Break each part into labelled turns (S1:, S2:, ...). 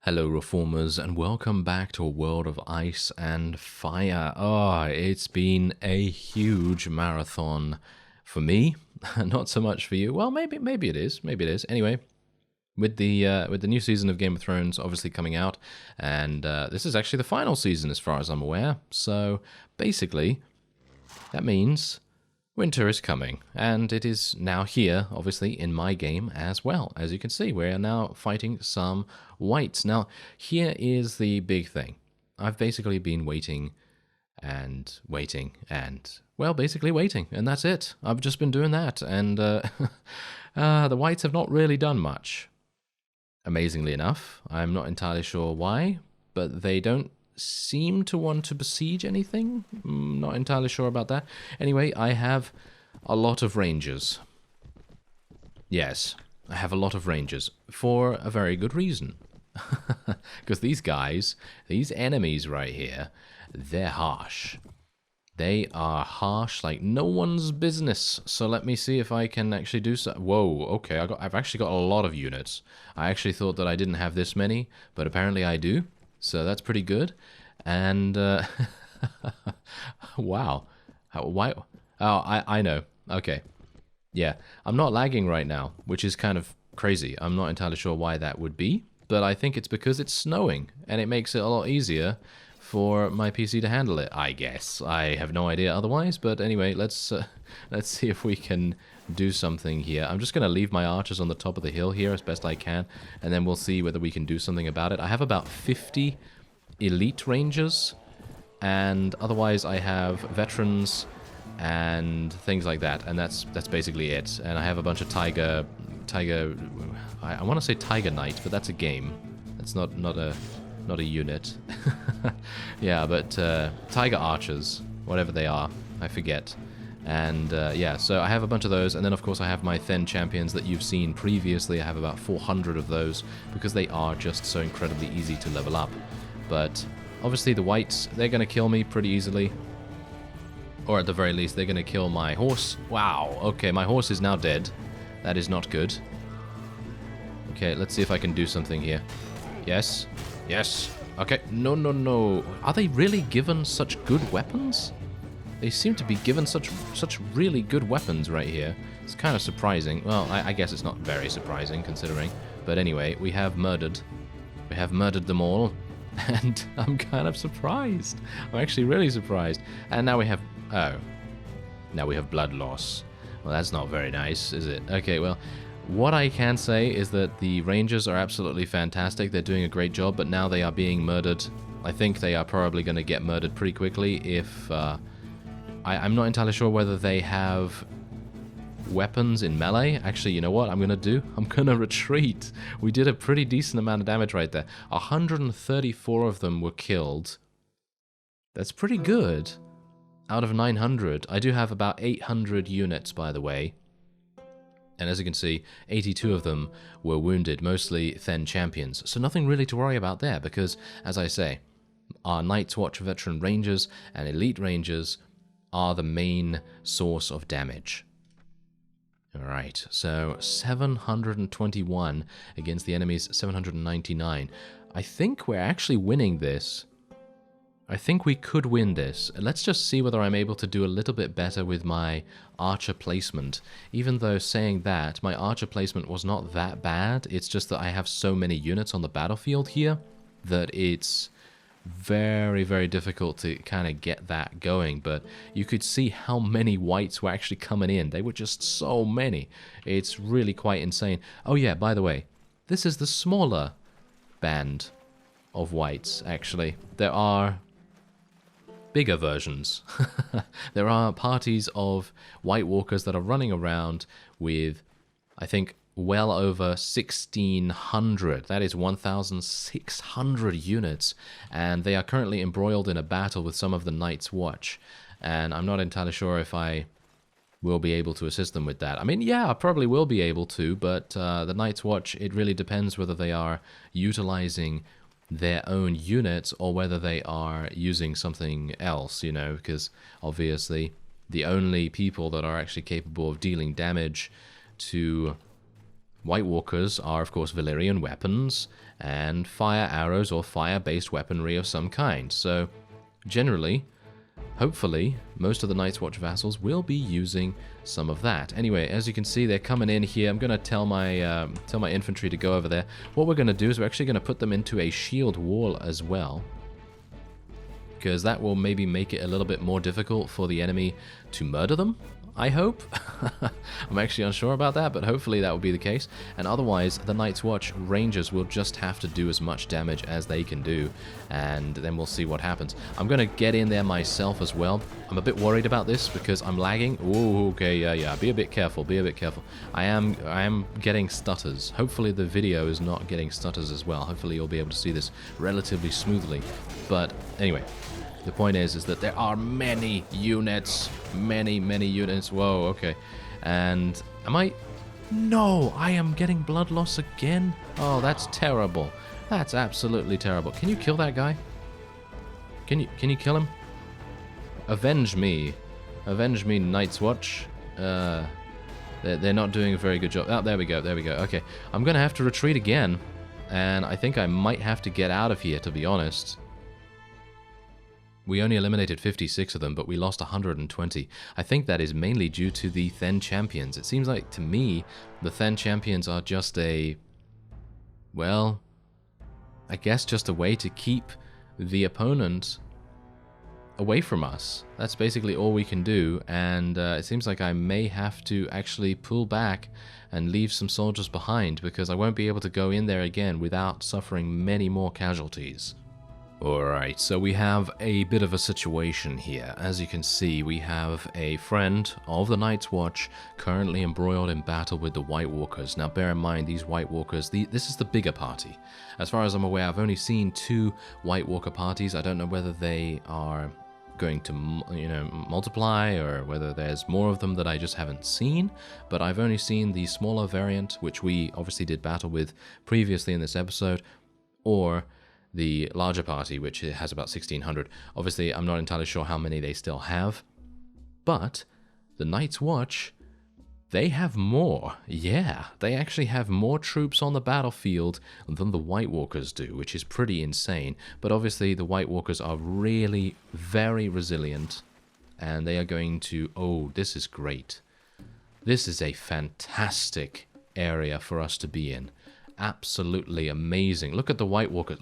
S1: Hello Reformers and welcome back to a world of ice and fire. Oh, it's been a huge marathon for me, not so much for you. Well, maybe it is. Maybe it is. Anyway, with the new season of Game of Thrones obviously coming out, and this is actually the final season as far as I'm aware. So basically, that means winter is coming, and it is now here, obviously, in my game as well. As you can see, we are now fighting some whites. Now, here is the big thing. I've basically been waiting and waiting and, well, basically waiting, and that's it. I've just been doing that, and the whites have not really done much. Amazingly enough, I'm not entirely sure why, but they don't seem to want to besiege anything. Not entirely sure about that. Anyway, I have a lot of rangers. Yes, I have a lot of rangers for a very good reason. Because these guys, these enemies right here, they're harsh. They are harsh like no one's business. So let me see if I can actually do so. Whoa, okay, I've actually got a lot of units. I actually thought that I didn't have this many, but apparently I do. So that's pretty good. And, wow. Why? Oh, I know. Okay. Yeah, I'm not lagging right now, which is kind of crazy. I'm not entirely sure why that would be, but I think it's because it's snowing, and it makes it a lot easier for my PC to handle it, I guess. I have no idea otherwise, but anyway, let's see if we can do something here. I'm just going to leave my archers on the top of the hill here as best I can, and then we'll see whether we can do something about it. I have about 50 elite rangers, and otherwise I have veterans and things like that, and that's basically it. And I have a bunch of tiger. I want to say Tiger Knight, but that's a game. That's not a unit. Yeah, but Tiger Archers, whatever they are, I forget. And yeah, so I have a bunch of those, and then of course I have my Then champions that you've seen previously. I have about 400 of those because they are just so incredibly easy to level up. But obviously the whites, they're going to kill me pretty easily. Or at the very least, they're going to kill my horse. Wow, okay, my horse is now dead. That is not good. Okay, let's see if I can do something here. Yes. Yes. Okay. No. Are they really given such good weapons? They seem to be given such really good weapons right here. It's kind of surprising. Well, I guess it's not very surprising considering. But anyway, we have murdered. We have murdered them all. And I'm kind of surprised. I'm actually really surprised. And now we have... Oh. Now we have blood loss. Well, that's not very nice, is it? Okay, well... What I can say is that the Rangers are absolutely fantastic. They're doing a great job, but now they are being murdered. I think they are probably going to get murdered pretty quickly if... I'm not entirely sure whether they have weapons in melee. Actually, you know what I'm going to do? I'm going to retreat. We did a pretty decent amount of damage right there. 134 of them were killed. That's pretty good. Out of 900. I do have about 800 units, by the way. And as you can see, 82 of them were wounded, mostly Then champions. So nothing really to worry about there, because, as I say, our Night's Watch veteran rangers and elite rangers are the main source of damage. Alright, so 721 against the enemy's 799. I think we're actually winning this. I think we could win this. Let's just see whether I'm able to do a little bit better with my archer placement. Even though saying that, my archer placement was not that bad. It's just that I have so many units on the battlefield here that it's very, very difficult to kind of get that going. But you could see how many whites were actually coming in. They were just so many. It's really quite insane. Oh yeah, by the way, this is the smaller band of whites, actually. There are... bigger versions. There are parties of White Walkers that are running around with, I think, well over 1,600. That is 1,600 units. And they are currently embroiled in a battle with some of the Night's Watch. And I'm not entirely sure if I will be able to assist them with that. I mean, yeah, I probably will be able to, but the Night's Watch, it really depends whether they are utilizing their own units or whether they are using something else, you know, because obviously the only people that are actually capable of dealing damage to White Walkers are, of course, Valyrian weapons and fire arrows or fire-based weaponry of some kind. So, generally, hopefully, most of the Night's Watch vassals will be using some of that. Anyway, as you can see, they're coming in here. I'm going to tell my infantry to go over there. What we're going to do is we're actually going to put them into a shield wall as well, because that will maybe make it a little bit more difficult for the enemy to murder them, I hope. I'm actually unsure about that, but hopefully that will be the case. And otherwise, the Night's Watch Rangers will just have to do as much damage as they can do, and then we'll see what happens. I'm going to get in there myself as well. I'm a bit worried about this because I'm lagging. Ooh, okay, yeah. Be a bit careful, I am getting stutters. Hopefully the video is not getting stutters as well. Hopefully you'll be able to see this relatively smoothly. But anyway, the point is that there are many units. Many units. Whoa, okay. And No, I am getting blood loss again? Oh, that's terrible. That's absolutely terrible. Can you kill that guy? Can you kill him? Avenge me. Avenge me, Night's Watch. They're not doing a very good job. Oh, there we go. Okay. I'm going to have to retreat again. And I think I might have to get out of here, to be honest. We only eliminated 56 of them, but we lost 120. I think that is mainly due to the Then Champions. It seems like, to me, the Then Champions are just well, I guess just a way to keep the opponent away from us. That's basically all we can do, and it seems like I may have to actually pull back and leave some soldiers behind, because I won't be able to go in there again without suffering many more casualties. Alright, so we have a bit of a situation here. As you can see, we have a friend of the Night's Watch currently embroiled in battle with the White Walkers. Now bear in mind, these White Walkers, this is the bigger party. As far as I'm aware, I've only seen 2 White Walker parties. I don't know whether they are going to, multiply, or whether there's more of them that I just haven't seen, but I've only seen the smaller variant, which we obviously did battle with previously in this episode, or the larger party, which has about 1,600. Obviously, I'm not entirely sure how many they still have, but the Night's Watch, they have more. Yeah, they actually have more troops on the battlefield than the White Walkers do, which is pretty insane. But obviously, the White Walkers are really very resilient, and they are going to... Oh, this is great. This is a fantastic area for us to be in. Absolutely amazing. Look at the White Walkers.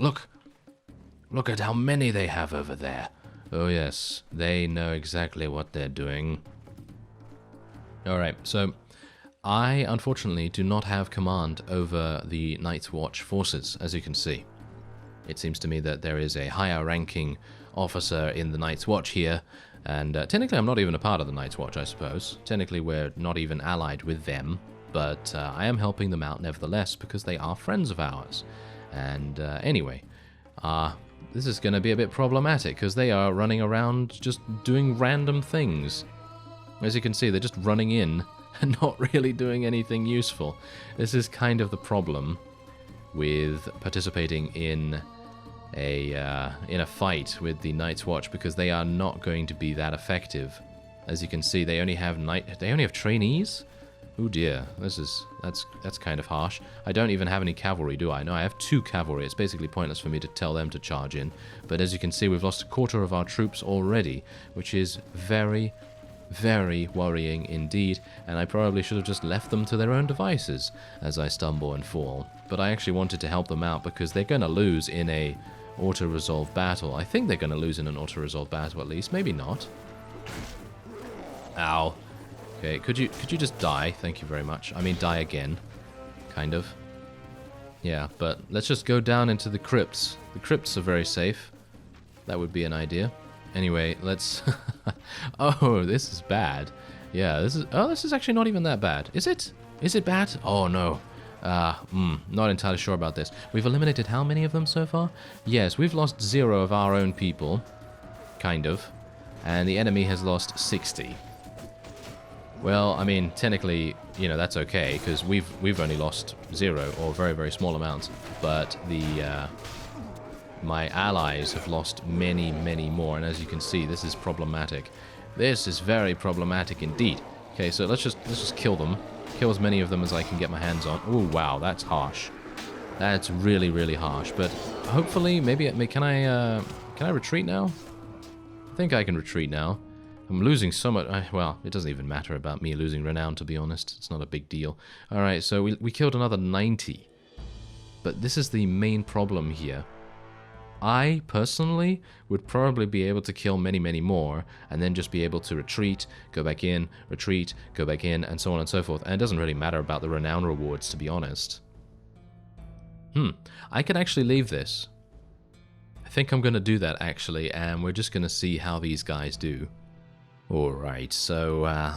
S1: Look at how many they have over there. Oh yes, they know exactly what they're doing. Alright, so I unfortunately do not have command over the Night's Watch forces, as you can see. It seems to me that there is a higher ranking officer in the Night's Watch here, and technically I'm not even a part of the Night's Watch, I suppose. Technically we're not even allied with them, but I am helping them out nevertheless because they are friends of ours. And anyway, this is going to be a bit problematic because they are running around just doing random things. As you can see, they're just running in and not really doing anything useful. This is kind of the problem with participating in a fight with the Night's Watch, because they are not going to be that effective. As you can see, they only have trainees. Oh dear, that's kind of harsh. I don't even have any cavalry, do I? No, I have 2 cavalry. It's basically pointless for me to tell them to charge in. But as you can see, we've lost a quarter of our troops already, which is very, very worrying indeed. And I probably should have just left them to their own devices as I stumble and fall. But I actually wanted to help them out because they're going to lose in a auto-resolve battle. I think they're going to lose in an auto-resolve battle at least. Maybe not. Ow. Okay, could you just die? Thank you very much. I mean, die again. Kind of. Yeah, but let's just go down into the crypts. The crypts are very safe. That would be an idea. Anyway, let's... Oh, this is bad. Yeah, this is actually not even that bad. Is it? Is it bad? Oh, no. Not entirely sure about this. We've eliminated how many of them so far? Yes, we've lost 0 of our own people. Kind of. And the enemy has lost 60. Well, I mean, technically, that's okay, because we've only lost 0, or very, very small amounts. But my allies have lost many, many more, and as you can see, this is problematic. This is very problematic indeed. Okay, so let's just kill them. kill as many of them as I can get my hands on. Oh, wow, that's harsh. That's really, really harsh. But hopefully, maybe, can I retreat now? I think I can retreat now. I'm losing so much. Well, it doesn't even matter about me losing renown, to be honest. It's not a big deal. All right, so we killed another 90. But this is the main problem here. I, personally, would probably be able to kill many, many more, and then just be able to retreat, go back in, retreat, go back in, and so on and so forth. And it doesn't really matter about the renown rewards, to be honest. I could actually leave this. I think I'm going to do that, actually, and we're just going to see how these guys do. Alright, so,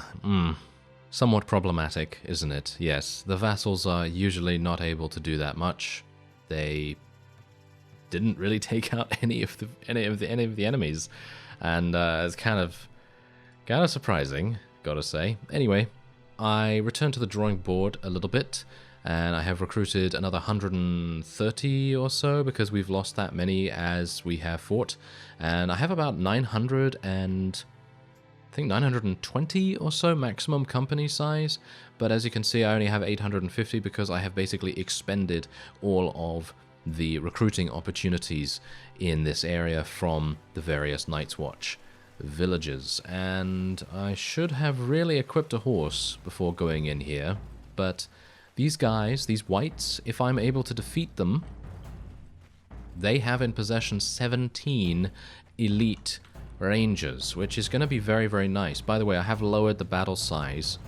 S1: somewhat problematic, isn't it? Yes, the vassals are usually not able to do that much. They didn't really take out any of the enemies, and it's kind of surprising, gotta say. Anyway, I returned to the drawing board a little bit, and I have recruited another 130 or so because we've lost that many as we have fought, and I have about 920 or so maximum company size, but as you can see I only have 850 because I have basically expended all of the recruiting opportunities in this area from the various Night's Watch villages, and I should have really equipped a horse before going in here, but these guys, these whites, if I'm able to defeat them, they have in possession 17 elite rangers, which is going to be very, very nice. By the way, I have lowered the battle size,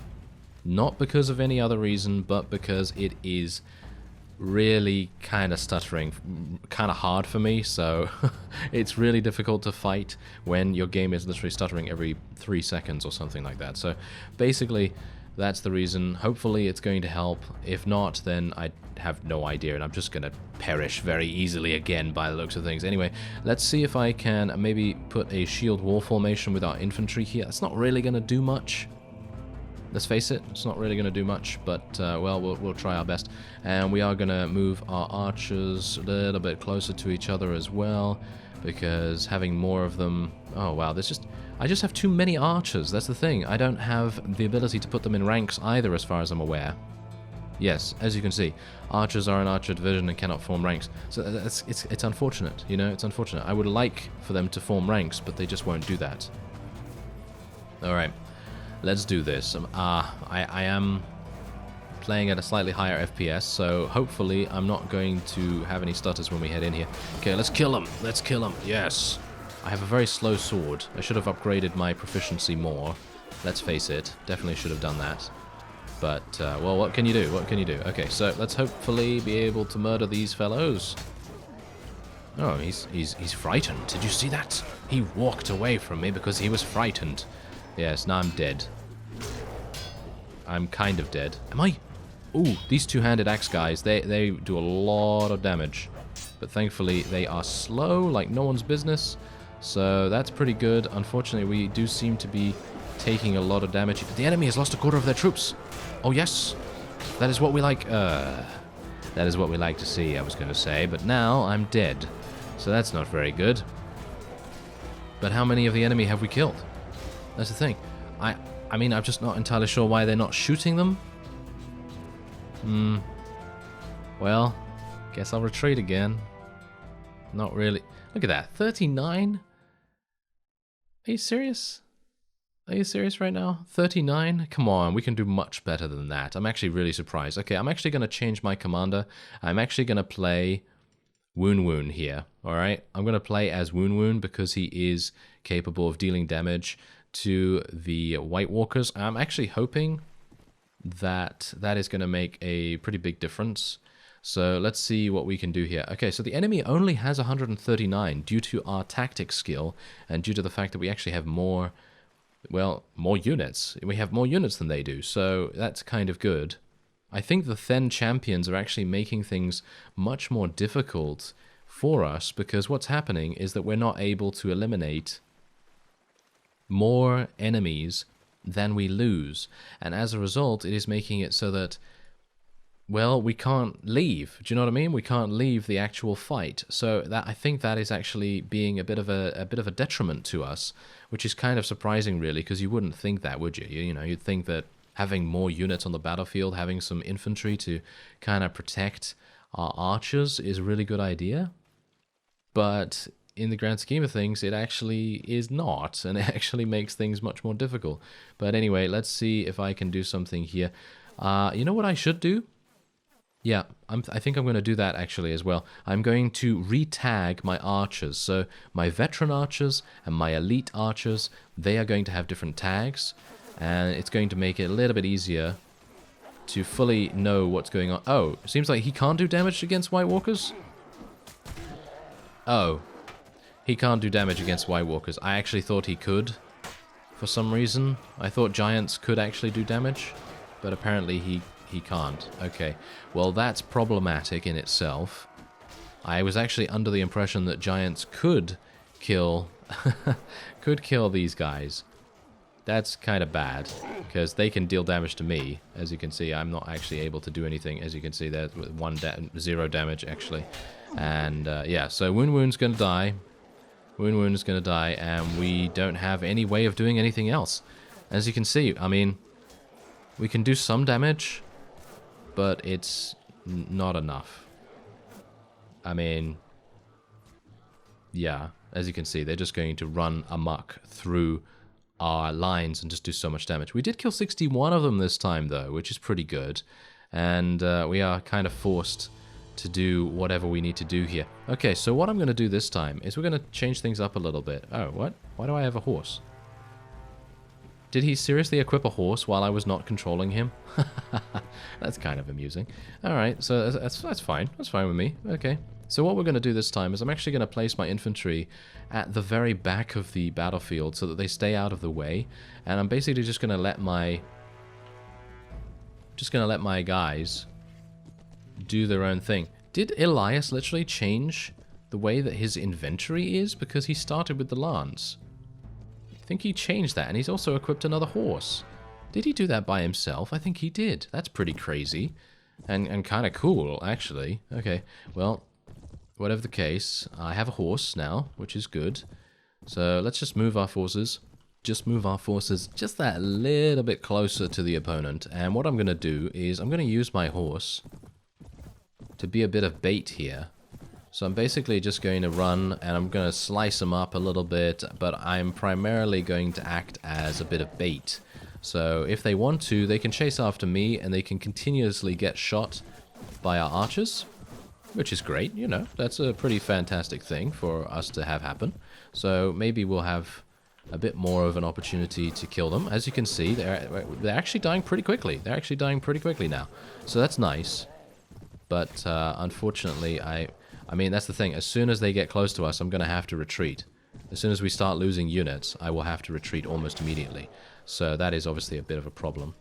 S1: not because of any other reason, but because it is really kind of stuttering, kind of hard for me, so it's really difficult to fight when your game is literally stuttering every 3 seconds or something like that. So basically, that's the reason. Hopefully it's going to help. If not, then I have no idea, and I'm just going to perish very easily again by the looks of things. Anyway, let's see if I can maybe put a shield wall formation with our infantry here. That's not really going to do much. Let's face it, it's not really going to do much, but, well, we'll try our best. And we are going to move our archers a little bit closer to each other as well, because having more of them... Oh, wow, I just have too many archers, that's the thing. I don't have the ability to put them in ranks either, as far as I'm aware. Yes, as you can see, archers are an archer division and cannot form ranks. So it's unfortunate, you know, it's unfortunate. I would like for them to form ranks, but they just won't do that. Alright, let's do this. I am playing at a slightly higher FPS, so hopefully I'm not going to have any stutters when we head in here. Okay, let's kill him, yes! I have a very slow sword. I should have upgraded my proficiency more. Let's face it, definitely should have done that. But, well, what can you do? What can you do? Okay, so let's hopefully be able to murder these fellows. Oh, he's frightened. Did you see that? He walked away from me because he was frightened. Yes, now I'm dead. I'm kind of dead. Am I? Ooh, these two-handed axe guys, they do a lot of damage. But thankfully, they are slow like no one's business. So that's pretty good. Unfortunately, we do seem to be taking a lot of damage. The enemy has lost a quarter of their troops. Oh, yes. That is what we like. That is what we like to see, I was going to say. But now I'm dead. So that's not very good. But how many of the enemy have we killed? That's the thing. I mean, I'm just not entirely sure why they're not shooting them. Well, guess I'll retreat again. Not really. Look at that. 39? Are you serious? Are you serious right now? 39? Come on, we can do much better than that. I'm actually really surprised. Okay, I'm actually going to change my commander. I'm actually going to play Woon Woon here, alright? I'm going to play as Woon Woon because he is capable of dealing damage to the White Walkers. I'm actually hoping that that is going to make a pretty big difference. So let's see what we can do here. Okay, so the enemy only has 139 due to our tactic skill and due to the fact that we actually have more, well, more units. We have more units than they do, so that's kind of good. I think the Then champions are actually making things much more difficult for us because what's happening is that we're not able to eliminate more enemies than we lose. And as a result, it is making it so that, well, we can't leave. Do you know what I mean? We can't leave the actual fight. So that I think that is actually being a bit of a detriment to us, which is kind of surprising, really, because you wouldn't think that, would you? You know, you'd think that having more units on the battlefield, having some infantry to kind of protect our archers is a really good idea. But in the grand scheme of things, it actually is not, and it actually makes things much more difficult. But anyway, let's see if I can do something here. You know what I should do? Yeah, I think I'm going to do that actually as well. I'm going to re-tag my archers. So my veteran archers and my elite archers, they are going to have different tags. And it's going to make it a little bit easier to fully know what's going on. Oh, it seems like he can't do damage against White Walkers? Oh. He can't do damage against White Walkers. I actually thought he could, for some reason. I thought giants could actually do damage, but apparently he can't. Okay, well that's problematic in itself. I was actually under the impression that giants could kill, could kill these guys. That's kind of bad, because they can deal damage to me. As you can see, I'm not actually able to do anything. As you can see, there's 0 damage actually. And yeah, so Wound's gonna die. Wound's gonna die, and we don't have any way of doing anything else. As you can see, I mean, we can do some damage, but it's not enough. I mean, yeah, as you can see, they're just going to run amok through our lines and just do so much damage. We did kill 61 of them this time, though, which is pretty good. And we are kind of forced to do whatever we need to do here. Okay, so what I'm going to do this time is we're going to change things up a little bit. Oh, what? Why do I have a horse? Did he seriously equip a horse while I was not controlling him? That's kind of amusing. Alright, so that's fine. That's fine with me. Okay. So what we're going to do this time is I'm actually going to place my infantry at the very back of the battlefield so that they stay out of the way. And I'm basically just going to let my guys do their own thing. Did Elias literally change the way that his inventory is? Because he started with the lance. I think he changed that, and he's also equipped another horse. Did he do that by himself? I think he did. That's pretty crazy. And kind of cool, actually. Okay, well, whatever the case, I have a horse now, which is good. So let's just move our forces. Just move our forces just that little bit closer to the opponent. And what I'm going to do is I'm going to use my horse to be a bit of bait here. So I'm basically just going to run and I'm going to slice them up a little bit, but I'm primarily going to act as a bit of bait. So if they want to, they can chase after me and they can continuously get shot by our archers, which is great, you know, that's a pretty fantastic thing for us to have happen. So maybe we'll have a bit more of an opportunity to kill them. As you can see, they're actually dying pretty quickly. They're actually dying pretty quickly now. So that's nice. But unfortunately, I mean, that's the thing. As soon as they get close to us, I'm going to have to retreat. As soon as we start losing units, I will have to retreat almost immediately. So that is obviously a bit of a problem.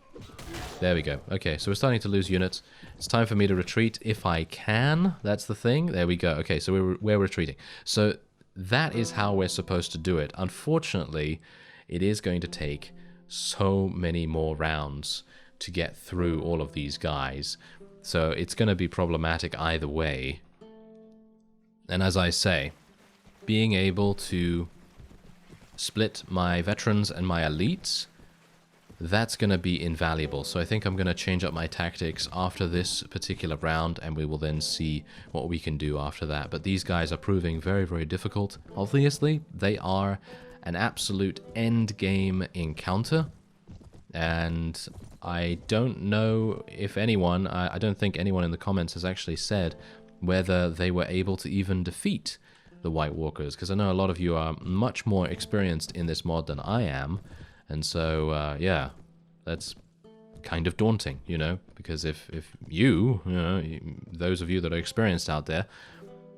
S1: There we go. Okay, so we're starting to lose units. It's time for me to retreat if I can. That's the thing. There we go. Okay, so we're retreating. So that is how we're supposed to do it. Unfortunately, it is going to take so many more rounds to get through all of these guys. So it's going to be problematic either way. And as I say, being able to split my veterans and my elites, that's going to be invaluable. So I think I'm going to change up my tactics after this particular round, and we will then see what we can do after that. But these guys are proving very, very difficult. Obviously, they are an absolute end game encounter. And I don't know if anyone, I don't think anyone in the comments has actually said whether they were able to even defeat the White Walkers, because I know a lot of you are much more experienced in this mod than I am, and so, yeah, that's kind of daunting, you know, because if you know, those of you that are experienced out there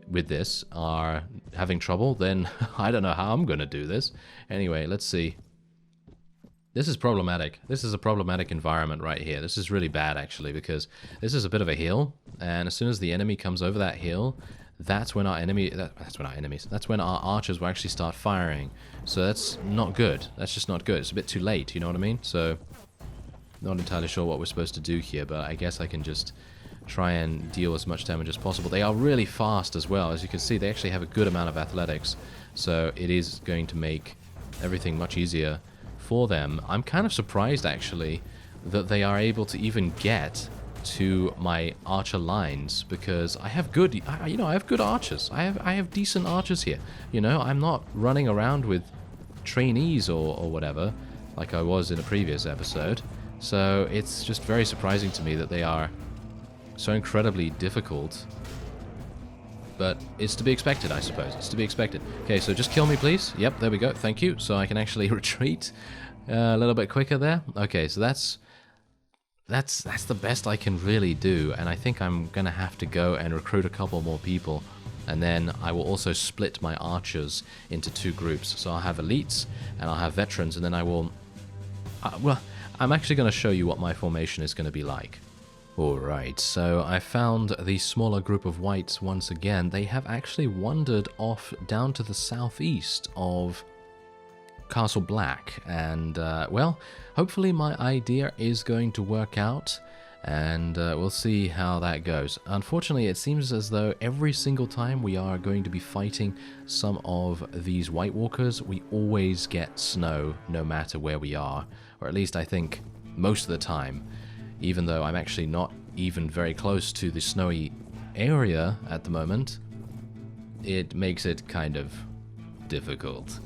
S1: with this are having trouble, then I don't know how I'm going to do this. Anyway, let's see. This is problematic. This is a problematic environment right here. This is really bad, actually, because this is a bit of a hill, and as soon as the enemy comes over that hill, that's when our that's when our archers will actually start firing. So that's not good. That's just not good. It's a bit too late, you know what I mean? So, not entirely sure what we're supposed to do here, but I guess I can just try and deal as much damage as possible. They are really fast as well. As you can see, they actually have a good amount of athletics, so it is going to make everything much easier for them. I'm kind of surprised, actually, that they are able to even get to my archer lines, because I have good, you know, I have good archers. I have decent archers here. You know, I'm not running around with trainees or whatever like I was in a previous episode. So it's just very surprising to me that they are so incredibly difficult. But it's to be expected, I suppose. It's to be expected. Okay, so just kill me, please. Yep, there we go. Thank you. So I can actually retreat a little bit quicker there. Okay, so that's the best I can really do. And I think I'm going to have to go and recruit a couple more people. And then I will also split my archers into 2 groups. So I'll have elites and I'll have veterans. And then I will... well, I'm actually going to show you what my formation is going to be like. Alright, so I found the smaller group of whites once again. They have actually wandered off down to the southeast of Castle Black, and well, hopefully my idea is going to work out, and we'll see how that goes. Unfortunately, it seems as though every single time we are going to be fighting some of these White Walkers, we always get snow no matter where we are, or at least I think most of the time. Even though I'm actually not even very close to the snowy area at the moment, it makes it kind of difficult.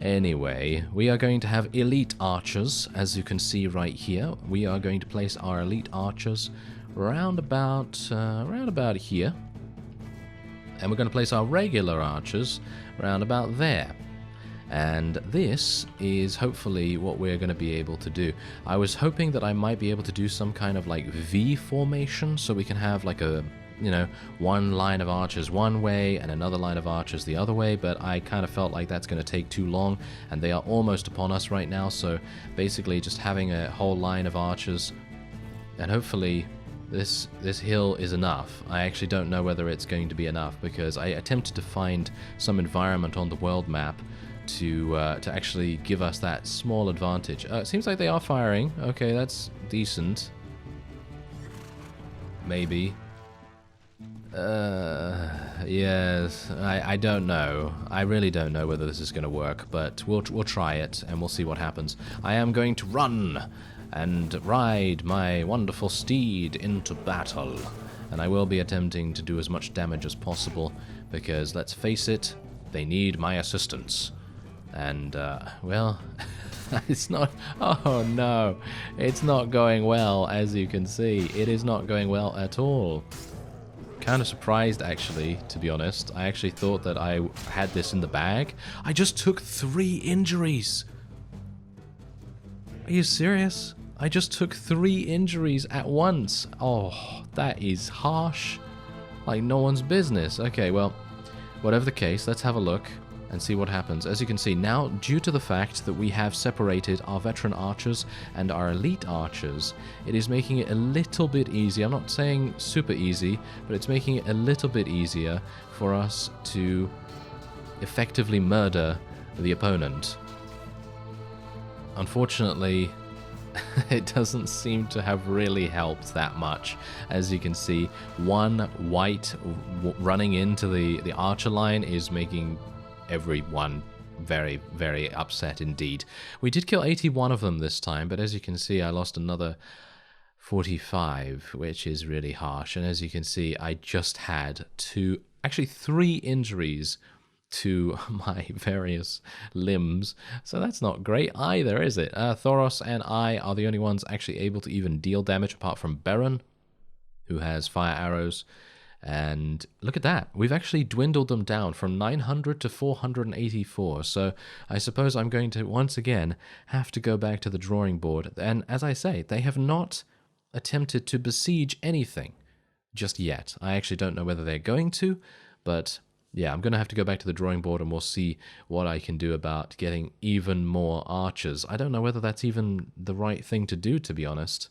S1: Anyway, we are going to have elite archers, as you can see right here. We are going to place our elite archers round about here. And we're going to place our regular archers round about there. And this is hopefully what we're going to be able to do. I was hoping that I might be able to do some kind of like V formation, so we can have like a, you know, one line of archers one way and another line of archers the other way, but I kind of felt like that's going to take too long, and they are almost upon us right now, so basically just having a whole line of archers, and hopefully this hill is enough. I actually don't know whether it's going to be enough, because I attempted to find some environment on the world map to actually give us that small advantage. It seems like they are firing. Okay, that's decent. Maybe. Yes, I don't know. I really don't know whether this is going to work, but we'll try it and we'll see what happens. I am going to run and ride my wonderful steed into battle, and I will be attempting to do as much damage as possible, because let's face it, they need my assistance. And, well, it's not... Oh, no. It's not going well, as you can see. It is not going well at all. Kind of surprised, actually, to be honest. I actually thought that I had this in the bag. I just took 3 injuries. Are you serious? I just took 3 injuries at once. Oh, that is harsh. Like no one's business. Okay, well, whatever the case, let's have a look and see what happens. As you can see, now, due to the fact that we have separated our veteran archers and our elite archers, it is making it a little bit easier. I'm not saying super easy, but it's making it a little bit easier for us to effectively murder the opponent. Unfortunately, it doesn't seem to have really helped that much. As you can see, one white running into the archer line is making everyone very, very upset indeed. We did kill 81 of them this time, but as you can see, I lost another 45, which is really harsh. And as you can see, I just had 3 injuries to my various limbs, so that's not great either, is it? Thoros and I are the only ones actually able to even deal damage, apart from Baron, who has fire arrows. And look at that, we've actually dwindled them down from 900 to 484, so I suppose I'm going to once again have to go back to the drawing board. And as I say, they have not attempted to besiege anything just yet. I actually don't know whether they're going to, but yeah, I'm going to have to go back to the drawing board and we'll see what I can do about getting even more archers. I don't know whether that's even the right thing to do, to be honest.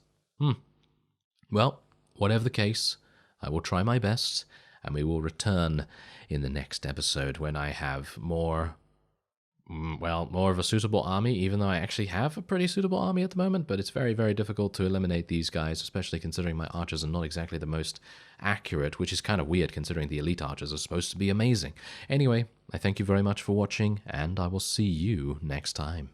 S1: Well, whatever the case, I will try my best, and we will return in the next episode when I have more of a suitable army, even though I actually have a pretty suitable army at the moment, but it's very, very difficult to eliminate these guys, especially considering my archers are not exactly the most accurate, which is kind of weird considering the elite archers are supposed to be amazing. Anyway, I thank you very much for watching, and I will see you next time.